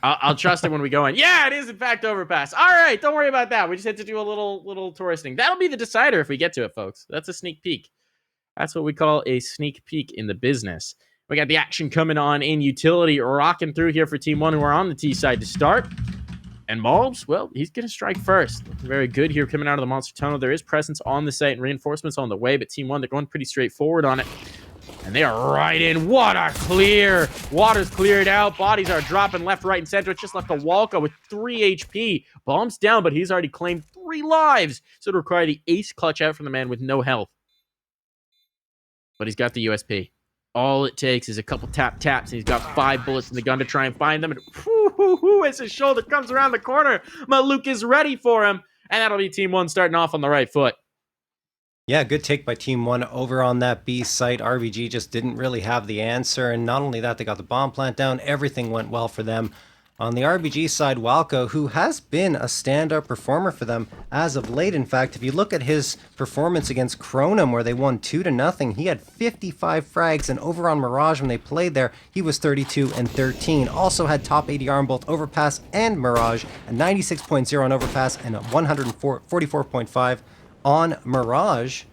I'll trust it when we go in. Yeah, it is in fact Overpass. All right, don't worry about that. We just had to do a little touristing. That'll be the decider if we get to it, folks. That's a sneak peek. That's what we call a sneak peek in the business. We got the action coming on in utility, rocking through here for Team 1, who are on the T side to start. And Malbs, well, he's going to strike first. Looking very good here coming out of the Monster Tunnel. There is presence on the site and reinforcements on the way, but Team 1, they're going pretty straightforward on it. And they are right in. What a clear. Water's cleared out. Bodies are dropping left, right, and center. It's just left a Walko with 3 HP. Bombs down, but he's already claimed 3 lives. So it'll require the ace clutch out from the man with no health. But he's got the USP. All it takes is a couple taps, and he's got 5 bullets in the gun to try and find them. And as his shoulder comes around the corner, Maluk is ready for him. And that'll be Team 1 starting off on the right foot. Yeah, good take by Team 1 over on that B site. RBG just didn't really have the answer. And not only that, they got the bomb plant down. Everything went well for them. On the RBG side, Walko, who has been a standout performer for them as of late. In fact, if you look at his performance against Cronum, where they won 2-0, he had 55 frags, and over on Mirage when they played there, he was 32 and 13. Also had top ADR on both Overpass and Mirage, a 96.0 on Overpass and a 144.5 on Mirage.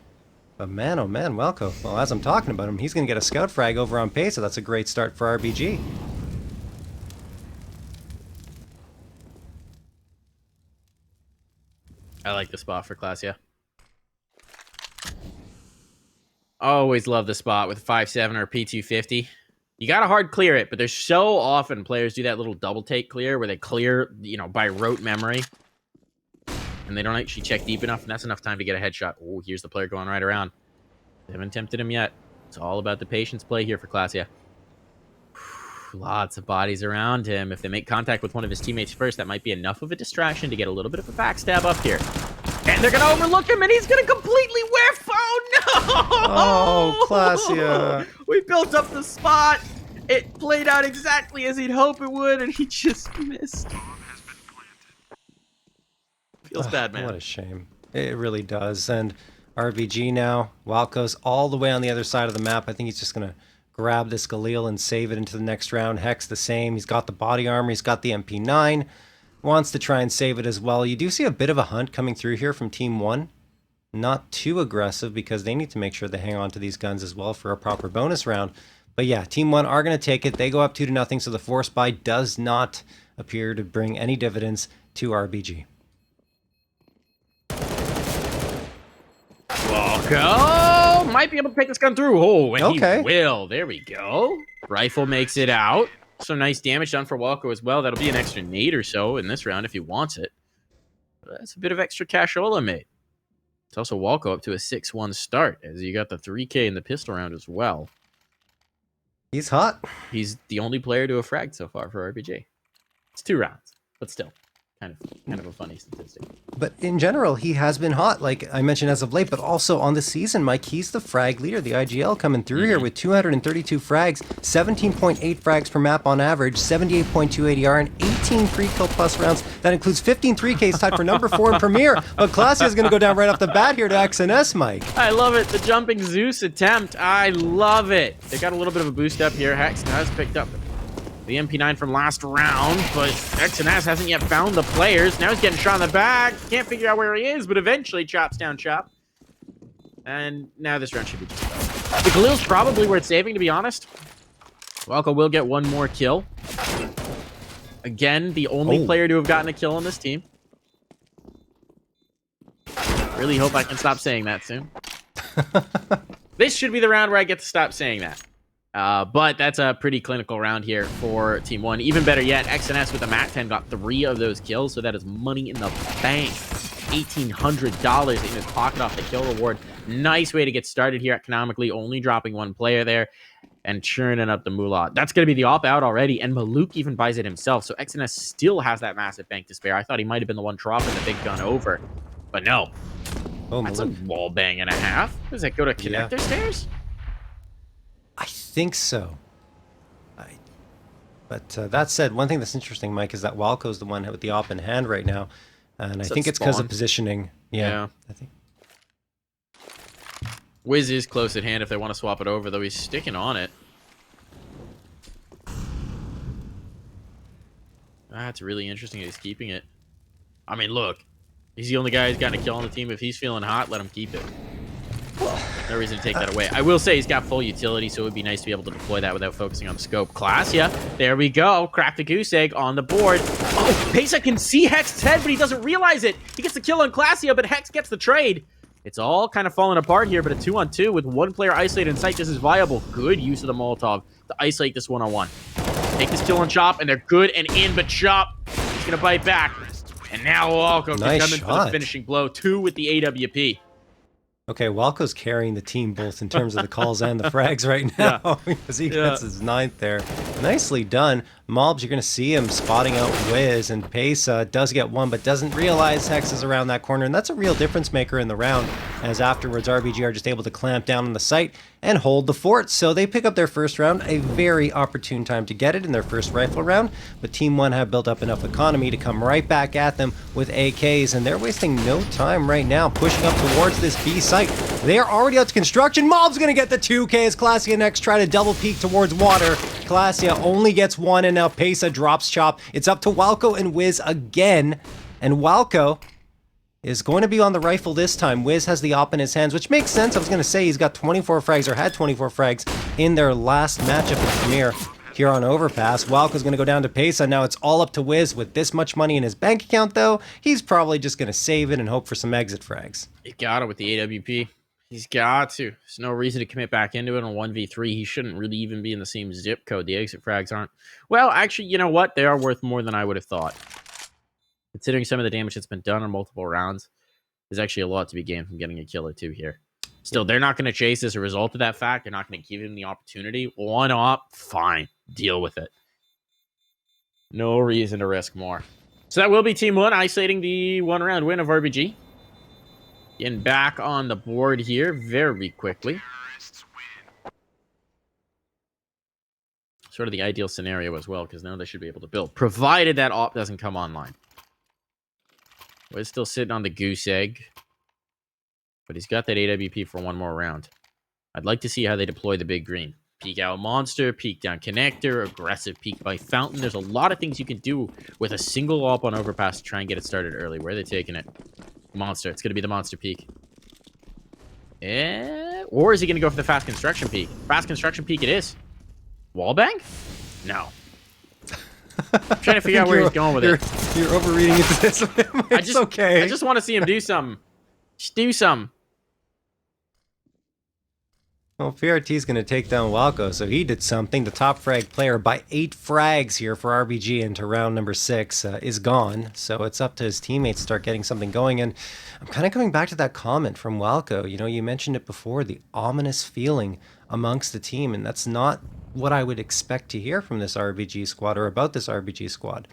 But man, oh man, Walko, well, as I'm talking about him, he's going to get a scout frag over on Pace, so that's a great start for RBG. I like the spot for Clasia. Always love the spot with 5.7 or P250. You got to hard clear it, but there's so often players do that little double take clear where they clear, by rote memory. And they don't actually check deep enough, and that's enough time to get a headshot. Oh, here's the player going right around. They haven't tempted him yet. It's all about the patience play here for Clasia. Lots of bodies around him. If they make contact with one of his teammates first, that might be enough of a distraction to get a little bit of a backstab up here. And they're going to overlook him, and he's going to completely whiff. Oh, no! Oh, Clasia. We built up the spot. It played out exactly as he'd hope it would, and he just missed. Feels bad, man. What a shame. It really does. And RBG now, Walko's all the way on the other side of the map. I think he's just going to grab this Galil and save it into the next round. Hex the same. He's got the body armor. He's got the MP9. Wants to try and save it as well. You do see a bit of a hunt coming through here from Team 1. Not too aggressive because they need to make sure they hang on to these guns as well for a proper bonus round. But yeah, Team 1 are going to take it. They go up 2-0, so the force buy does not appear to bring any dividends to RBG. Walko might be able to take this gun through. Oh, and okay. He will. There we go. Rifle makes it out. So nice damage done for Walko as well. That'll be an extra nade or so in this round if he wants it. But that's a bit of extra cashola made. It's also Walko up to a 6-1 start, as you got the 3K in the pistol round as well. He's hot. He's the only player to have fragged so far for RPG. It's 2 rounds, but still. Kind of a funny statistic. But in general, he has been hot, like I mentioned as of late, but also on the season, Mike, he's the frag leader, the IGL coming through here with 232 frags, 17.8 frags per map on average, 78.2 ADR, and 18 free kill plus rounds. That includes 15 3Ks tied for number 4 in Premier. But Clasia is going to go down right off the bat here to XNS, Mike. I love it. The jumping Zeus attempt. I love it. They got a little bit of a boost up here. Hex has picked up the MP9 from last round, but XNS hasn't yet found the players. Now he's getting shot in the back. Can't figure out where he is, but eventually chops down Chop. And now this round should be just about. The Galil's probably worth saving, to be honest. Walko will get one more kill. Again, the only player to have gotten a kill on this team. Really hope I can stop saying that soon. This should be the round where I get to stop saying that. But that's a pretty clinical round here for Team 1. Even better yet, XNS with the MAT 10 got 3 of those kills, so that is money in the bank. $1,800 in his pocket off the kill reward. Nice way to get started here economically, only dropping 1 player there and churning up the moolah. That's going to be the op-out already, and Maluk even buys it himself, so XNS still has that massive bank to spare. I thought he might have been the one dropping the big gun over, but no. Oh, that's Maluk. a wall bang and a half. Does that go to connector stairs? I think so. But that said, one thing that's interesting, Mike, is that Walko's the one with the op in hand right now. And I think it's because of positioning. Yeah. I think. Wiz is close at hand if they want to swap it over, though he's sticking on it. That's really interesting. He's keeping it. I mean, look, he's the only guy who's gotten a kill on the team. If he's feeling hot, let him keep it. No reason to take that away. I will say he's got full utility, so it would be nice to be able to deploy that without focusing on the scope. CASA, there we go. Crack the goose egg on the board. Oh, Pesa can see Hex's head, but he doesn't realize it. He gets the kill on CASA, but Hex gets the trade. It's all kind of falling apart here, but a 2-on-2 with one player isolated in sight. This is viable. Good use of the Molotov to isolate this 1-on-1. Take this kill on Chop, and they're good and in, but Chop is going to bite back. And now Walco can come in for the finishing blow. 2 with the AWP. Okay, Walco's carrying the team both in terms of the calls and the frags right now because he gets his 9th there. Nicely done. Mobs, you're going to see him spotting out Wiz, and Pesa does get one but doesn't realize Hex is around that corner, and that's a real difference maker in the round, as afterwards RBG are just able to clamp down on the site and hold the fort. So they pick up their first round, a very opportune time to get it in their first rifle round, but Team 1 have built up enough economy to come right back at them with AKs, and they're wasting no time right now pushing up towards this B site. They are already out to construction. Mob's going to get the 2K as Clasia next try to double peek towards water. Clasia only gets one, and now Pesa drops Chop. It's up to Walco and Wiz again, and Walco is going to be on the rifle this time. Wiz has the op in his hands, which makes sense. I was going to say he's got 24 frags, or had 24 frags, in their last matchup in Premier here on Overpass. Walco's going to go down to Pesa. Now it's all up to Wiz. With this much money in his bank account, though, he's probably just going to save it and hope for some exit frags. He got it with the AWP. He's got to. There's no reason to commit back into it on 1v3. He shouldn't really even be in the same zip code. The exit frags aren't. Well, actually, you know what? They are worth more than I would have thought. Considering some of the damage that's been done on multiple rounds, there's actually a lot to be gained from getting a kill or two here. Still, they're not going to chase as a result of that fact. They're not going to give him the opportunity. One op, fine. Deal with it. No reason to risk more. So that will be Team 1 isolating the 1-round win of RBG. Getting back on the board here very quickly. Sort of the ideal scenario as well, because now they should be able to build, provided that op doesn't come online. We're still sitting on the goose egg, but he's got that AWP for one more round. I'd like to see how they deploy the big green. Peek out monster, peek down connector, aggressive peek by fountain. There's a lot of things you can do with a single op on Overpass to try and get it started early. Where are they taking it? Monster. It's going to be the monster peek. Or is he going to go for the fast construction peek? Fast construction peek it is. Wallbang? No. I'm trying to figure out where he's going with it. You're overreading into this. It's okay. I just want to see him do something. Just do something. Well, PRT's going to take down Walco, so he did something. The top frag player by 8 frags here for RBG into round number 6 is gone. So it's up to his teammates to start getting something going. And I'm kind of coming back to that comment from Walco. You know, you mentioned it before, the ominous feeling amongst the team. And that's not what I would expect to hear from this RBG squad or about this RBG squad,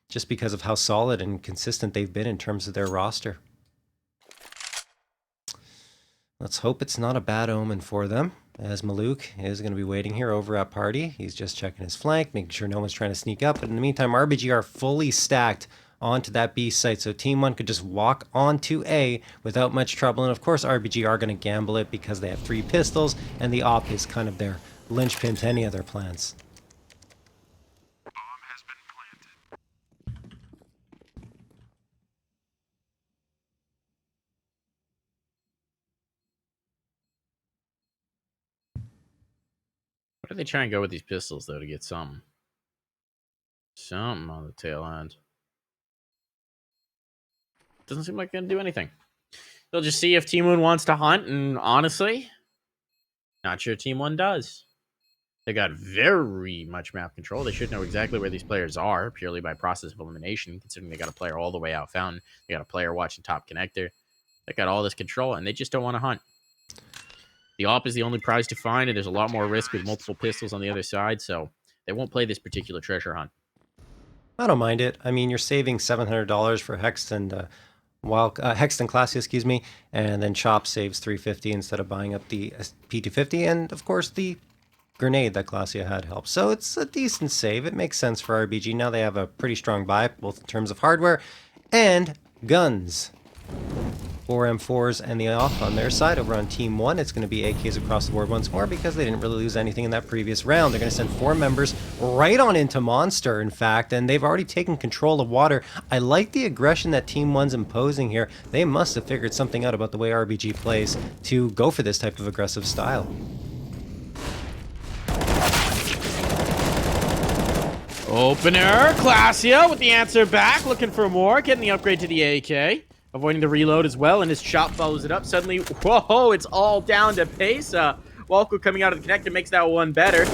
just because of how solid and consistent they've been in terms of their roster. Let's hope it's not a bad omen for them, as Maluk is going to be waiting here over at Party. He's just checking his flank, making sure no one's trying to sneak up. But in the meantime, RBG are fully stacked onto that B site, so Team 1 could just walk onto A without much trouble. And of course, RBG are going to gamble it because they have 3 pistols, and the op is kind of their linchpin to any of their plans. Why do they try and go with these pistols, though, to get something? Something on the tail end. Doesn't seem like they're going to do anything. They'll just see if Team 1 wants to hunt, and honestly, not sure Team 1 does. They got very much map control. They should know exactly where these players are, purely by process of elimination, considering they got a player all the way out fountain. They got a player watching top connector. They got all this control, and they just don't want to hunt. The op is the only prize to find, and there's a lot more risk with multiple pistols on the other side, so they won't play this particular treasure hunt. I don't mind it. I mean, you're saving $700 for Hexton, Hexton Classy, excuse me, and then Chop saves $350 instead of buying up the P250, and of course the grenade that Glacia had helped. So it's a decent save. It makes sense for RBG. Now they have a pretty strong buy, both in terms of hardware and guns. 4 M4s and the off on their side. Over on Team 1, it's going to be AKs across the board once more because they didn't really lose anything in that previous round. They're going to send 4 members right on into Monster, in fact, and they've already taken control of water. I like the aggression that Team 1's imposing here. They must have figured something out about the way RBG plays to go for this type of aggressive style. Opener, Clasia with the answer back, looking for more, getting the upgrade to the AK. Avoiding the reload as well, and his chop follows it up. Suddenly, whoa, it's all down to Pesa. Walco coming out of the connector makes that one better.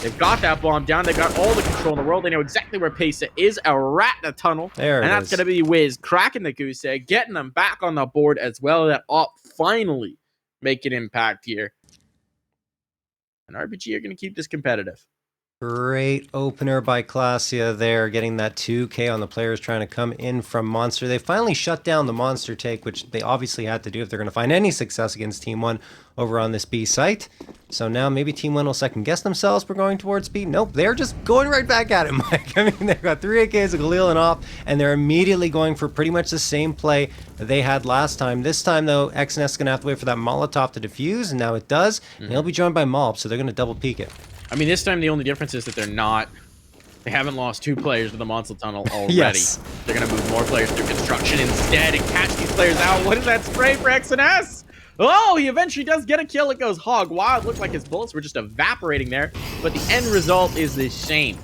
They've got that bomb down. They've got all the control in the world. They know exactly where Pesa is. A rat in a tunnel. There and that's going to be Wiz cracking the goose egg, getting them back on the board as well. That op finally make an impact here. And RBG are going to keep this competitive. Great opener by Clasia there, getting that 2K on the players trying to come in from Monster. They finally shut down the Monster take, which they obviously had to do if they're going to find any success against Team 1 over on this B site. So now maybe Team 1 will second guess themselves for going towards B. Nope, they're just going right back at it, Mike. I mean, they've got 3 AKs, a Galil and off, and they're immediately going for pretty much the same play that they had last time. This time, though, XNS is going to have to wait for that Molotov to defuse, and now it does. And he'll be joined by Mob, so they're going to double peek it. I mean, this time the only difference is that they haven't lost 2 players to the Monster Tunnel already. Yes. They're going to move more players through construction instead and catch these players out. What is that spray for XNS? Oh, he eventually does get a kill. It goes hog wild. Looked like his bullets were just evaporating there, but the end result is the same.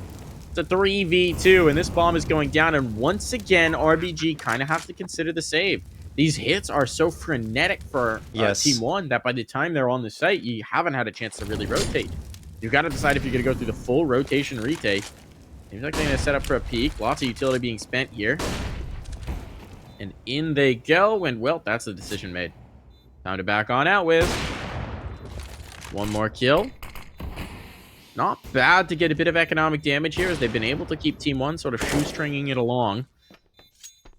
It's a 3v2, and this bomb is going down, and once again, RBG kind of have to consider the save. These hits are so frenetic for Team 1 that by the time they're on the site, you haven't had a chance to really rotate. You've got to decide if you're going to go through the full rotation retake. Seems like they're going to set up for a peak. Lots of utility being spent here. And in they go, and well, that's the decision made. Time to back on out with one more kill. Not bad to get a bit of economic damage here as they've been able to keep Team 1 sort of shoestringing it along.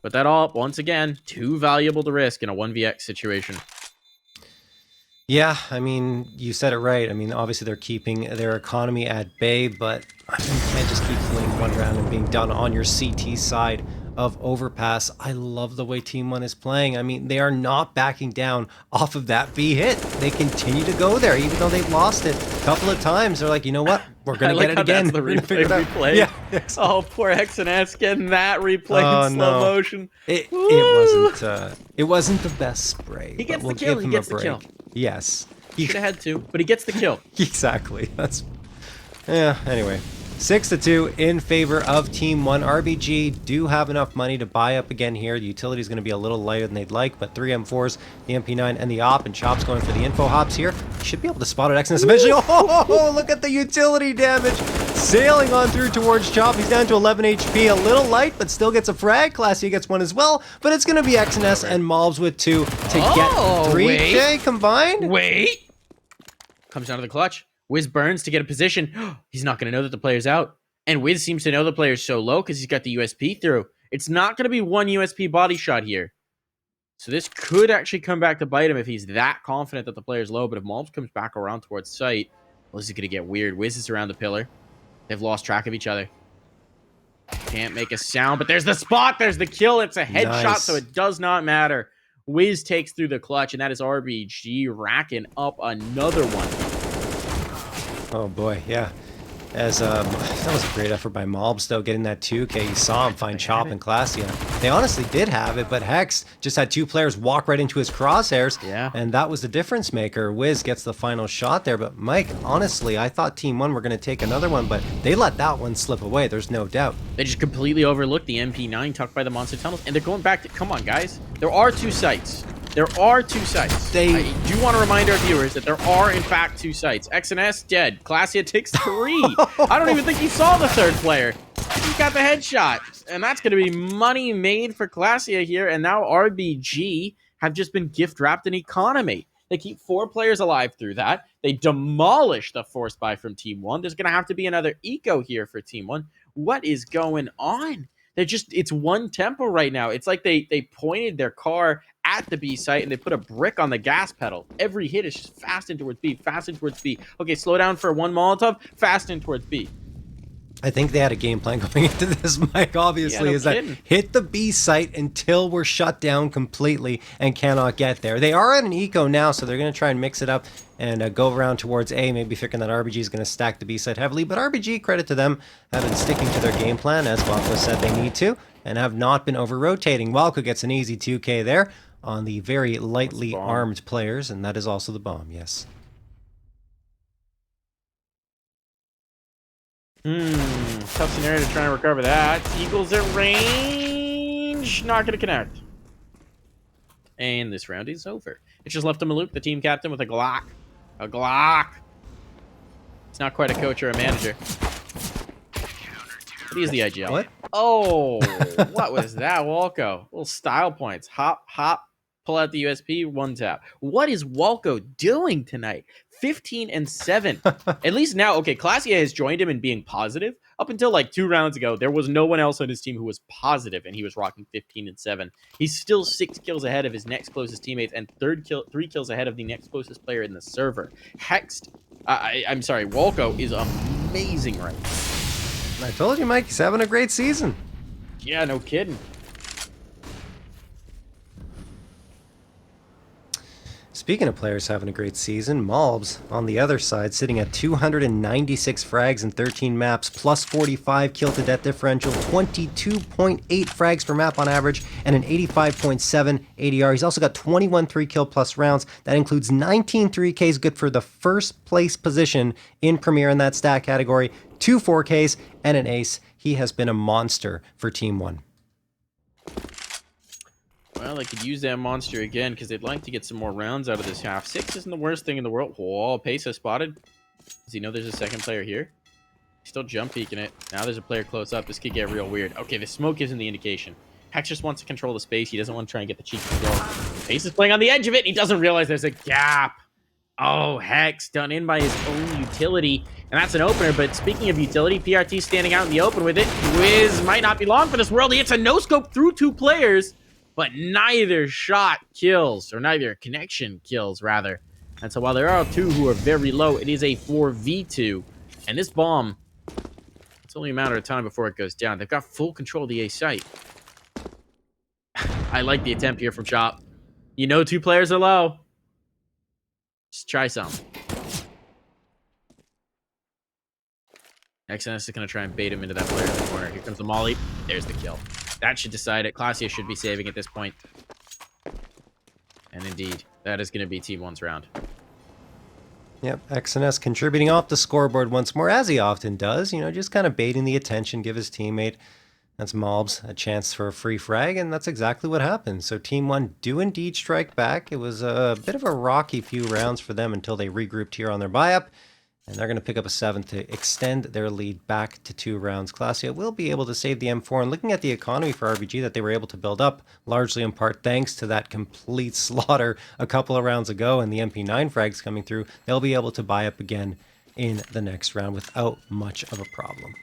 But that all, once again, too valuable to risk in a 1vx situation. Yeah, I mean, you said it right. I mean, obviously they're keeping their economy at bay, but you can't just keep playing one round and being done on your CT side of Overpass. I love the way Team 1 is playing. I mean, they are not backing down off of that B hit. They continue to go there, even though they've lost it a couple of times. They're like, you know what? We're going to get it again. The replay. Yeah. Oh, poor XNS getting that replay in slow motion. It wasn't the best spray. He gets the kill. He gets the kill. Yes. He should have had 2, but he gets the kill. Exactly. Anyway. 6-2 in favor of Team 1. RBG do have enough money to buy up again here. The utility is going to be a little lighter than they'd like, but 3 M4s, the MP9, and the op, and Chop's going for the info hops here. Should be able to spot it XNS eventually. Oh, look at the utility damage. Sailing on through towards Chop. He's down to 11 HP. A little light, but still gets a frag. Classy gets one as well, but it's going to be XNS and Mobs with 2 to get 3K combined. Wait. Comes down to the clutch. Wiz burns to get a position. He's not going to know that the player's out. And Wiz seems to know the player's so low because he's got the USP through. It's not going to be one USP body shot here. So this could actually come back to bite him if he's that confident that the player's low. But if Mobs comes back around towards site, well, this is going to get weird. Wiz is around the pillar. They've lost track of each other. Can't make a sound, but there's the spot. There's the kill. It's a headshot, so it does not matter. Wiz takes through the clutch, and that is RBG racking up another one. Oh boy, yeah. As that was a great effort by Mobs, though, getting that 2K. You saw him find Chop and Clasia. They honestly did have it, but Hex just had 2 players walk right into his crosshairs. Yeah. And that was the difference maker. Wiz gets the final shot there. But Mike, honestly, I thought Team 1 were going to take another one, but they let that one slip away. There's no doubt. They just completely overlooked the MP9 tucked by the Monster Tunnels, and they're going back to, come on, guys. There are 2 sites. There are 2 sites. I do want to remind our viewers that there are, in fact, 2 sites. XNS dead. Clasia takes 3. I don't even think he saw the 3rd player. He got the headshot. And that's going to be money made for Clasia here. And now RBG have just been gift-wrapped in economy. They keep 4 players alive through that. They demolish the force buy from Team 1. There's going to have to be another eco here for Team 1. What is going on? It's one tempo right now. It's like they pointed their car at the B site and they put a brick on the gas pedal. Every hit is just fast in towards B, fast in towards B. Okay, slow down for one Molotov, fast in towards B. I think they had a game plan going into this, Mike, obviously, no is kidding. that hit the B site until we're shut down completely and cannot get there. They are at an eco now, so they're going to try and mix it up and go around towards A, maybe figuring that RBG is going to stack the B site heavily. But RBG, credit to them, have been sticking to their game plan, as Mapa said they need to, and have not been over-rotating. Walco gets an easy 2K there on the very lightly armed players, and that is also the bomb, yes. Tough scenario to try and recover that. Eagles at range. Not going to connect. And this round is over. It's just left to Maluk, the team captain, with a Glock. A Glock. It's not quite a coach or a manager. But he is the IGL. What? Oh, what was that, Walco? Little style points. Hop, hop, pull out the USP, one tap. What is Walco doing tonight? 15 and 7. At least now, okay, Clasia has joined him in being positive. Up until like 2 rounds ago, there was no one else on his team who was positive, and he was rocking 15 and 7. He's still 6 kills ahead of his next closest teammates and 3 kills ahead of the next closest player in the server. I'm sorry, Walco is amazing right now. I told you, Mike, he's having a great season. Yeah, no kidding. Speaking of players having a great season, Malbs on the other side sitting at 296 frags in 13 maps, plus 45 kill to death differential, 22.8 frags per map on average, and an 85.7 ADR. He's also got 21 3-kill plus rounds. That includes 19 3Ks, good for the first place position in Premier in that stat category, 2 4Ks, and an ace. He has been a monster for Team 1. Well, they could use that monster again because they'd like to get some more rounds out of this half. 6 isn't the worst thing in the world. Whoa, Pace has spotted. Does he know there's a second player here? He's still jump peeking it. Now there's a player close up. This could get real weird. Okay, the smoke gives him the indication. Hex just wants to control the space. He doesn't want to try and get the cheeky control. Pace is playing on the edge of it. And he doesn't realize there's a gap. Oh, Hex done in by his own utility. And that's an opener. But speaking of utility, PRT standing out in the open with it. Wiz might not be long for this world. He hits a no-scope through 2 players. But neither shot kills, or neither connection kills, rather. And so while there are 2 who are very low, it is a 4v2. And this bomb, it's only a matter of time before it goes down. They've got full control of the A site. I like the attempt here from Chop. You know 2 players are low. Just try some. XNS is going to try and bait him into that player in the corner. Here comes the molly. There's the kill. That should decide it. Clasia should be saving at this point. And indeed, that is going to be Team 1's round. Yep, XNS contributing off the scoreboard once more, as he often does. You know, just kind of baiting the attention, give his teammate, that's Malbs, a chance for a free frag, and that's exactly what happened. So Team 1 do indeed strike back. It was a bit of a rocky few rounds for them until they regrouped here on their buy-up. And they're going to pick up a 7th to extend their lead back to 2 rounds. Clasia will be able to save the M4. And looking at the economy for RBG that they were able to build up, largely in part thanks to that complete slaughter a couple of rounds ago and the MP9 frags coming through, they'll be able to buy up again in the next round without much of a problem.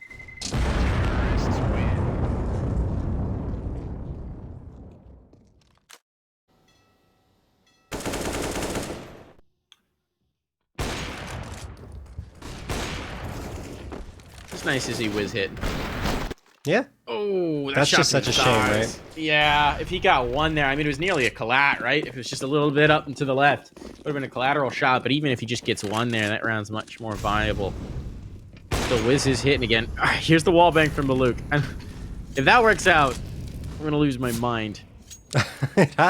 It's nice to see Wiz hit. Yeah. Oh, that's just such a shame, right? Yeah, if he got 1 there, I mean, it was nearly a collat, right? If it was just a little bit up and to the left, it would have been a collateral shot. But even if he just gets 1 there, that round's much more viable. So Wiz is hitting again. Here's the wall bang from Maluk. If that works out, I'm going to lose my mind.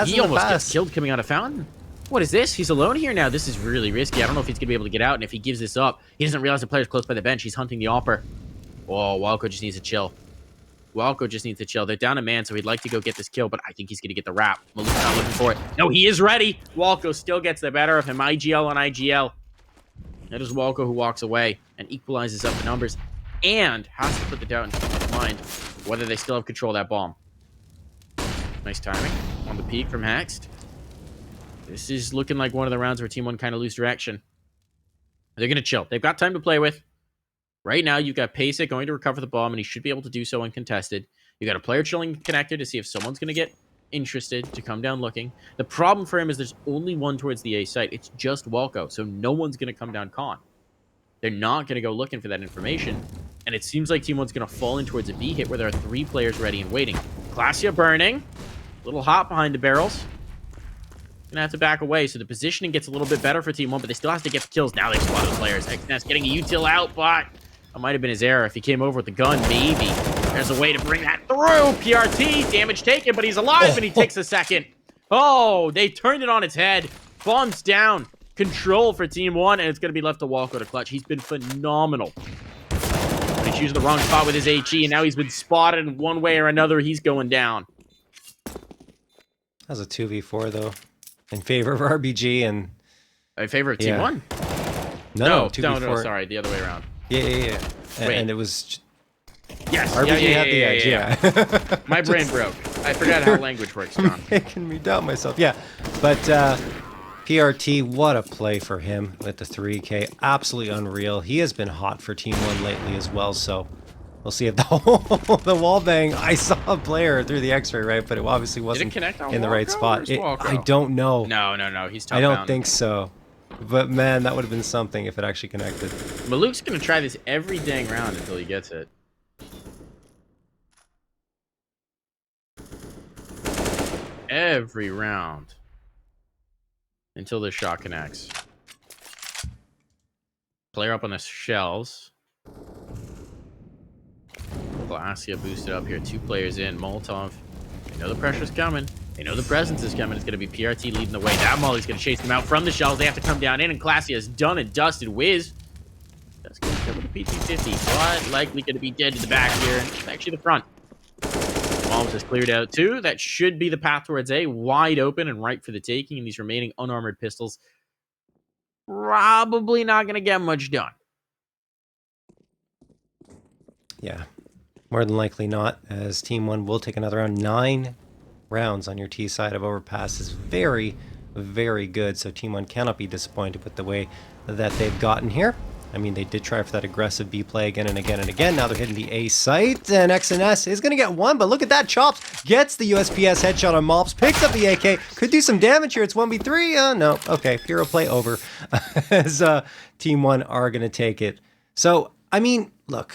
He almost gets killed coming out of Fountain. What is this? He's alone here now. This is really risky. I don't know if he's going to be able to get out. And if he gives this up, he doesn't realize the player's close by the bench. He's hunting the Opper. Oh, Walco just needs to chill. Walco just needs to chill. They're down a man, so he'd like to go get this kill, but I think he's going to get the wrap. Maluk's not looking for it. No, he is ready. Walco still gets the better of him. IGL on IGL. That is Walco who walks away and equalizes up the numbers and has to put the doubt in someone's mind whether they still have control of that bomb. Nice timing on the peak from Hext. This is looking like one of the rounds where Team 1 kind of lose direction. They're going to chill. They've got time to play with. Right now, you've got Pacek going to recover the bomb, and he should be able to do so uncontested. You got a player chilling connector to see if someone's going to get interested to come down looking. The problem for him is there's only one towards the A site. It's just Walco, so no one's going to come down con. They're not going to go looking for that information. And it seems like Team 1's going to fall in towards a B hit where there are 3 players ready and waiting. Glacia burning. A little hot behind the barrels. Gonna have to back away, so the positioning gets a little bit better for Team 1, but they still have to get the kills. Now they've spotted the players. XNS getting a util out, but that might have been his error. If he came over with the gun, maybe. There's a way to bring that through. PRT, damage taken, but he's alive, and he takes a second. Oh, they turned it on its head. Bombs down. Control for Team 1, and it's gonna be left to Walko to clutch. He's been phenomenal. He chooses the wrong spot with his HE, and now he's been spotted in one way or another. He's going down. That's a 2v4, though. In favor of RBG and... In favor of Team 1? No, 2v4. No, sorry, the other way around. Yeah. And it was... Yes, RBG had the edge, yeah. My brain broke. I forgot how language works, John. Making me doubt myself. Yeah, but PRT, what a play for him with the 3K. Absolutely unreal. He has been hot for Team 1 lately as well, so we'll see if the wall bang. I saw a player through the X-ray, right? But it obviously wasn't in the right spot. I don't know. No. He's top I don't down. think so. But man, that would have been something if it actually connected. Maluk's going to try this every dang round until he gets it. Every round. Until this shot connects. Player up on the shelves. Glacia boosted up here. 2 players in. Molotov. They know the pressure's coming. They know the presence is coming. It's going to be PRT leading the way. That Molly's going to chase them out from the shelves. They have to come down in, and Glacia is done and dusted. Wiz. That's going to come with a PT-50, but likely going to be dead to the back here. And it's actually the front. Bombs is cleared out too. That should be the path towards A. Wide open and ripe for the taking. And these remaining unarmored pistols probably not going to get much done. Yeah, more than likely not, as Team 1 will take another round. 9 rounds on your T side of Overpass is very, very good. So Team 1 cannot be disappointed with the way that they've gotten here. I mean, they did try for that aggressive B play again and again and again. Now they're hitting the A site, and XNS is going to get one, but look at that. Chops gets the USPS headshot on Mops, picks up the AK, could do some damage here. It's 1v3. No, okay, hero play over, as Team 1 are going to take it. So, I mean, look,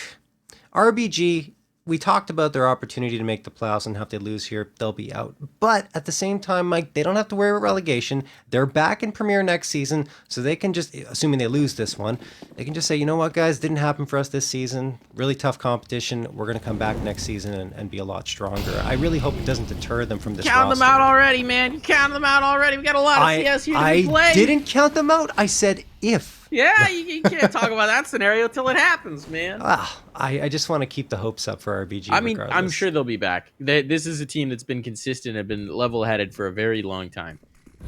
RBG, we talked about their opportunity to make the playoffs, and if they lose here, they'll be out. But at the same time, Mike, they don't have to worry about relegation. They're back in Premier next season, so they can just, assuming they lose this one, they can just say, you know what, guys, didn't happen for us this season. Really tough competition. We're going to come back next season and be a lot stronger. I really hope it doesn't deter them from this Count roster. them out already, man. You counted them out already. We got a lot of CS here to be played. I didn't count them out. I said if. Yeah, you can't talk about that scenario till it happens, man. I just want to keep the hopes up for RBG. I mean, regardless. I'm sure they'll be back. This is a team that's been consistent and been level-headed for a very long time.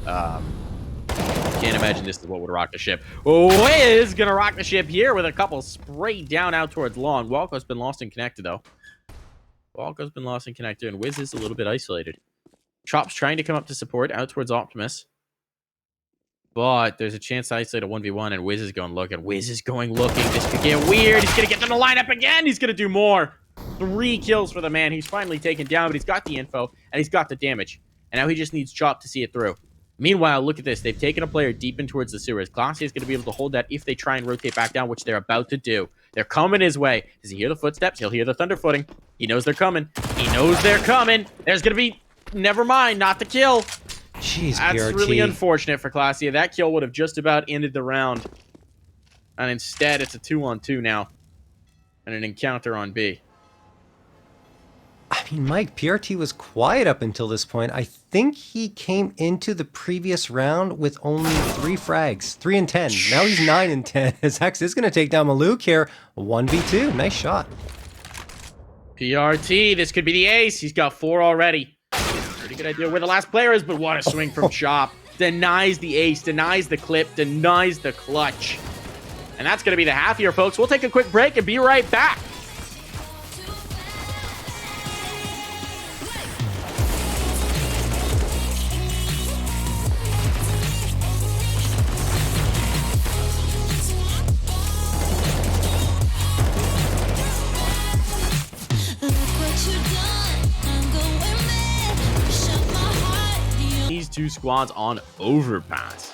Can't imagine this is what would rock the ship. Wiz gonna rock the ship here with a couple sprayed down out towards long. Walko's been lost and connected, though. Walko's been lost and connected, and Wiz is a little bit isolated. Chop's trying to come up to support out towards Optimus. But there's a chance to isolate a 1v1, and Wiz is going looking. Wiz is going looking. This could get weird. He's going to get them to line up again. He's going to do more. 3 kills for the man. He's finally taken down, but he's got the info, and he's got the damage. And now he just needs Chop to see it through. Meanwhile, look at this. They've taken a player deep in towards the sewers. Glacia is going to be able to hold that if they try and rotate back down, which they're about to do. They're coming his way. Does he hear the footsteps? He'll hear the thunder footing. He knows they're coming. He knows they're coming. There's going to be... Never mind, not the kill. Jeez, That's PRT. really unfortunate for Glacia. That kill would have just about ended the round. And instead, it's a 2-on-2 now. And an encounter on B. I mean, Mike, PRT was quiet up until this point. I think he came into the previous round with only 3 frags. 3 and 10. Now he's 9 and 10. His Hex is going to take down Maluk here. 1v2. Nice shot. PRT, this could be the ace. He's got 4 already. Pretty good idea where the last player is, but what a swing from Chop. Denies the ace, denies the clip, denies the clutch. And that's going to be the half here, folks. We'll take a quick break and be right back. These 2 squads on Overpass.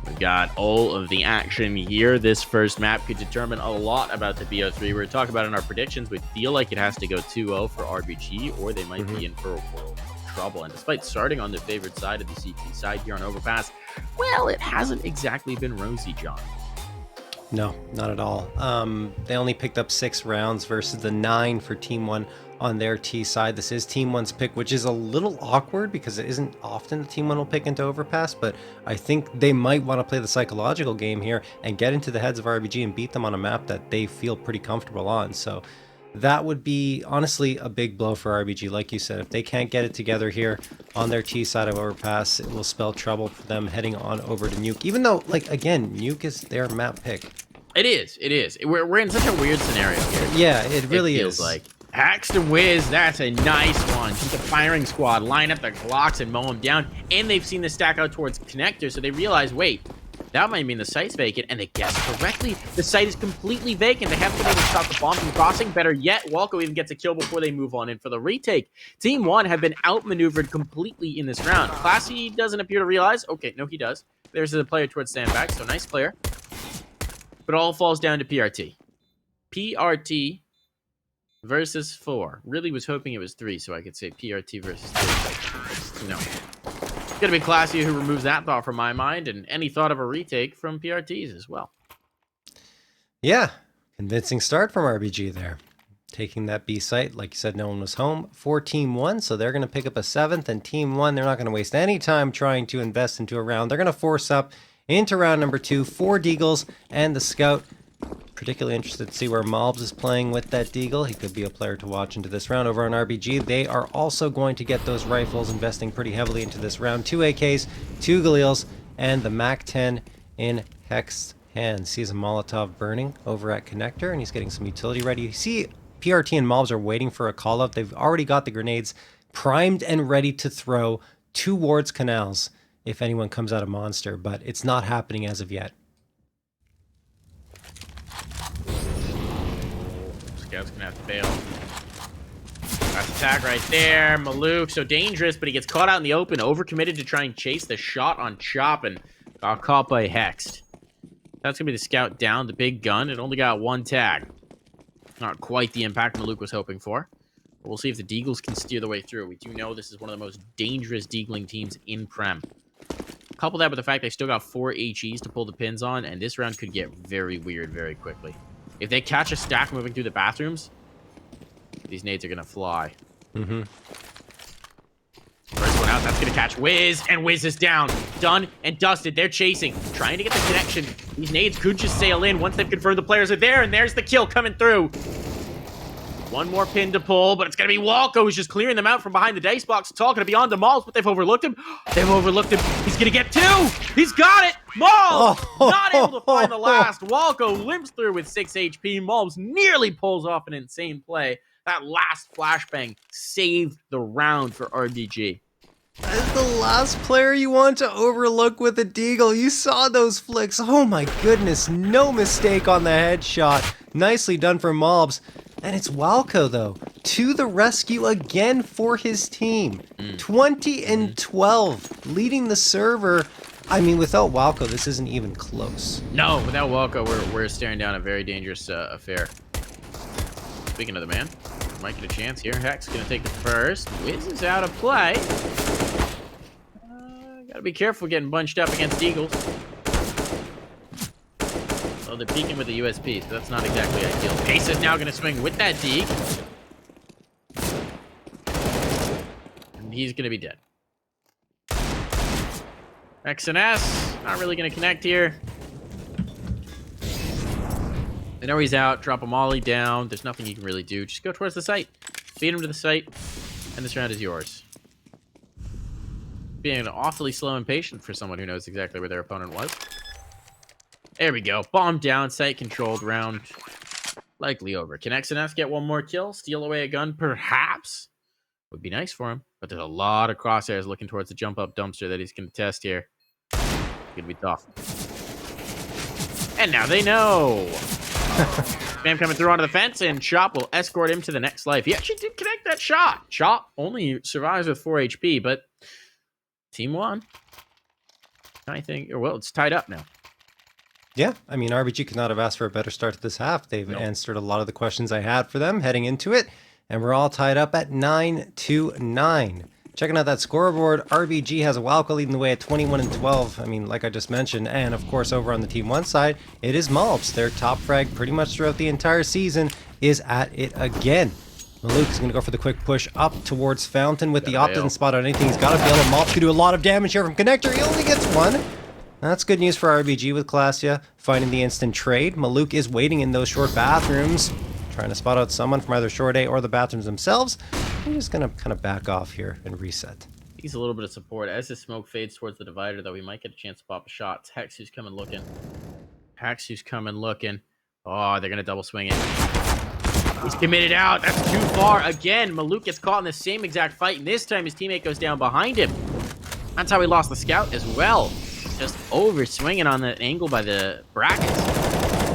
We've got all of the action here. This first map could determine a lot about the BO3. We were talking about in our predictions. We feel like it has to go 2-0 for RBG, or they might be in for a world of trouble. And despite starting on the favored side of the CT side here on Overpass, well, it hasn't exactly been rosy, John. No, not at all. They only picked up 6 rounds versus the 9 for Team 1 on their T side. This is Team 1's pick, which is a little awkward because it isn't often that Team 1 will pick into Overpass, but I think they might want to play the psychological game here and get into the heads of RBG and beat them on a map that they feel pretty comfortable on. So that would be honestly a big blow for RBG. Like you said, if they can't get it together here on their T side of Overpass, it will spell trouble for them heading on over to Nuke. Even though, like, again, Nuke is their map pick. It is. It is. We're in such a weird scenario here. Yeah, it really feels is. Like Hacks to Wiz, that's a nice one. Just the firing squad line up the Glocks and mow them down. And they've seen the stack out towards Connector, so they realize, wait, that might mean the site's vacant. And they guess correctly. The site is completely vacant. They haven't been able to stop the bomb from crossing. Better yet, Walco even gets a kill before they move on in for the retake. Team 1 have been outmaneuvered completely in this round. Classy doesn't appear to realize. Okay, no, he does. There's the player towards sandbag, so nice player. But all falls down to PRT. PRT versus 4. Really was hoping it was 3, so I could say PRT versus 3. No. It's going to be Classy who removes that thought from my mind, and any thought of a retake from PRTs as well. Yeah, convincing start from RBG there. Taking that B site, like you said, no one was home for Team 1, so they're going to pick up a 7th, and Team 1, they're not going to waste any time trying to invest into a round. They're going to force up into round number 2 for Deagles and the Scout. Particularly interested to see where Mobs is playing with that Deagle. He could be a player to watch into this round. Over on RBG, they are also going to get those rifles, investing pretty heavily into this round. 2 AKs, 2 Galils, and the MAC-10 in Hex's hands. Sees a Molotov burning over at Connector, and he's getting some utility ready. You see PRT and Mobs are waiting for a call-out. They've already got the grenades primed and ready to throw towards Canals if anyone comes out of Monster, but it's not happening as of yet. Scout's gonna have to bail. That's attack right there. Maluk, so dangerous, but he gets caught out in the open, overcommitted to try and chase the shot on Chop, and got caught by Hexed. That's gonna be the Scout down, the big gun. It only got 1 tag. Not quite the impact Maluk was hoping for. But we'll see if the Deagles can steer the way through. We do know this is one of the most dangerous Deagling teams in Prem. Couple that with the fact they still got 4 HEs to pull the pins on, and this round could get very weird very quickly. If they catch a stack moving through the bathrooms, these nades are going to fly. Mm-hmm. First one out, that's going to catch Wiz, and Wiz is down. Done and dusted. They're chasing, trying to get the connection. These nades could just sail in once they've confirmed the players are there, and there's the kill coming through. One more pin to pull, but it's going to be Walco who's just clearing them out from behind the dice box. It's all going to be on to Malls, but they've overlooked him. They've overlooked him. He's going to get 2. He's got it. Malls not able to find the last. Walco limps through with 6 HP. Malls nearly pulls off an insane play. That last flashbang saved the round for RBG. That's the last player you want to overlook with a Deagle. You saw those flicks. Oh my goodness. No mistake on the headshot. Nicely done for Mobs. And it's Walco, though, to the rescue again for his team. 20 and 12, leading the server. I mean, without Walco, this isn't even close. No, without Walco, we're staring down a very dangerous affair. Speaking of the man, might get a chance here. Hex going to take the first. Wiz is out of play. Gotta be careful getting bunched up against Eagles. Well, they're peeking with the USP, so that's not exactly ideal. Pace is now going to swing with that Deeg. And he's going to be dead. X and S, not really going to connect here. They know he's out. Drop a molly down. There's nothing you can really do. Just go towards the site. Feed him to the site. And this round is yours. Being awfully slow and patient for someone who knows exactly where their opponent was. There we go. Bomb down. Site controlled. Round likely over. Can XNS get one more kill? Steal away a gun? Perhaps. Would be nice for him. But there's a lot of crosshairs looking towards the jump up dumpster that he's going to test here. Gonna be tough. And now they know. Spam coming through onto the fence, and Chop will escort him to the next life. He actually did connect that shot. Chop only survives with 4 HP, but Team 1 I think, well, it's tied up now. Yeah, I mean, RBG could not have asked for a better start to this half. They've answered a lot of the questions I had for them heading into it, and we're all tied up at 9-9. Checking out that scoreboard, RBG has a Walco leading the way at 21-12. I mean, like I just mentioned, and of course over on the Team 1 side, it is Malps. Their top frag pretty much throughout the entire season is at it again. Maluk is going to go for the quick push up towards Fountain with the op doesn't spot on anything. He's got to bail, and Malps can do a lot of damage here from Connector. He only gets one. That's good news for RBG with Klasia finding the instant trade. Maluk is waiting in those short bathrooms, trying to spot out someone from either short A or the bathrooms themselves. I'm just going to kind of back off here and reset. He's a little bit of support. As his smoke fades towards the divider, though, we might get a chance to pop a shot. It's Hex who's coming looking. Hex who's coming looking. Oh, they're going to double swing it. He's committed out. That's too far. Again, Maluk gets caught in the same exact fight, and this time his teammate goes down behind him. That's how he lost the scout as well. Just over swinging on the angle by the brackets.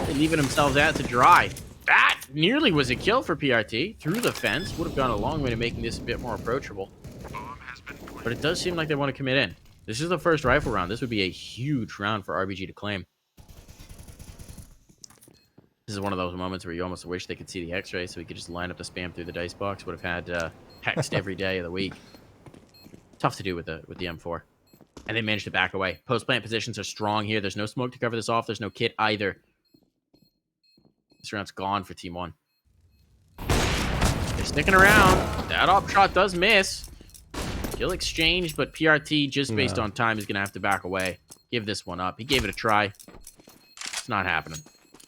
They're leaving themselves out to dry. That nearly was a kill for PRT. Through the fence. Would have gone a long way to making this a bit more approachable. But it does seem like they want to commit in. This is the first rifle round. This would be a huge round for RBG to claim. This is one of those moments where you almost wish they could see the X-ray so we could just line up the spam through the dice box. Would have had hexed every day of the week. Tough to do with the M4. And they managed to back away. Post-plant positions are strong here. There's no smoke to cover this off. There's no kit either. This round's gone for Team 1. They're sticking around. That op shot does miss. Kill exchange, but PRT, just based on time, is going to have to back away. Give this one up. He gave it a try. It's not happening.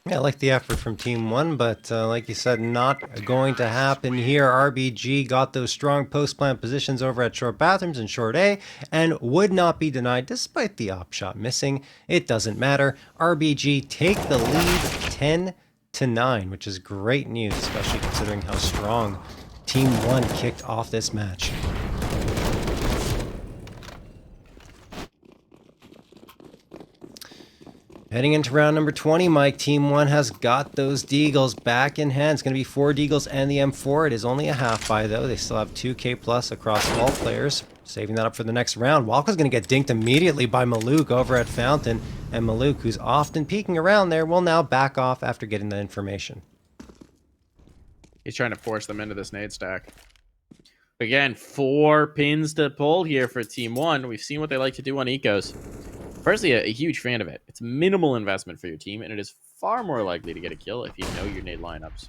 Yeah, I like the effort from Team 1, but like you said, not going to happen here. RBG got those strong post-plant positions over at short bathrooms and short A, and would not be denied despite the op shot missing. It doesn't matter. RBG take the lead 10-9, which is great news, especially considering how strong Team 1 kicked off this match. Heading into round number 20, Mike, Team 1 has got those Deagles back in hand. It's going to be 4 Deagles and the M4. It is only a half buy, though. They still have 2K plus across all players. Saving that up for the next round. Walker's going to get dinked immediately by Maluk over at Fountain. And Maluk, who's often peeking around there, will now back off after getting the information. He's trying to force them into this nade stack. Again, 4 pins to pull here for Team 1. We've seen what they like to do on ecos. Personally, a huge fan of it. It's minimal investment for your team, and it is far more likely to get a kill if you know your nade lineups.